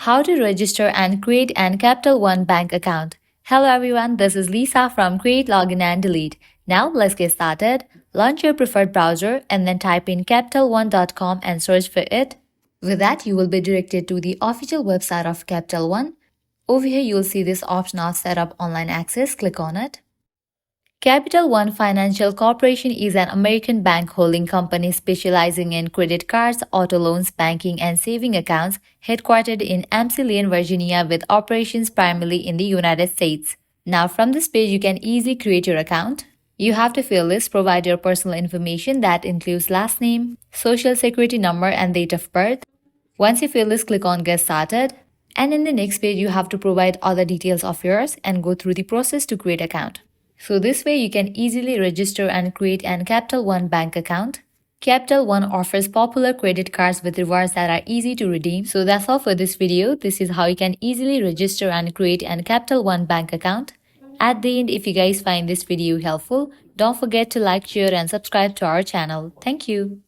How to register and create an Capital One bank account. Hello everyone, this is Lisa from Create, Login and Delete. Now let's get started. Launch your preferred browser and then type in capitalone.com and search for it. With that, you will be directed to the official website of Capital One. Over here, you will see this option of Set up Online Access. Click on it. Capital One Financial Corporation is an American bank holding company specializing in credit cards, auto loans, banking, and saving accounts, headquartered in MC Lane, Virginia, with operations primarily in the United States. Now, from this page, you can easily create your account. You have to fill this, provide your personal information that includes last name, social security number, and date of birth. Once you fill this, click on Get Started. And in the next page, you have to provide all the details of yours and go through the process to create account. So this way you can easily register and create an Capital One bank account. Capital One offers popular credit cards with rewards that are easy to redeem. So that's all for this video. This is how you can easily register and create an Capital One bank account. At the end, if you guys find this video helpful, don't forget to like, share and subscribe to our channel. Thank you.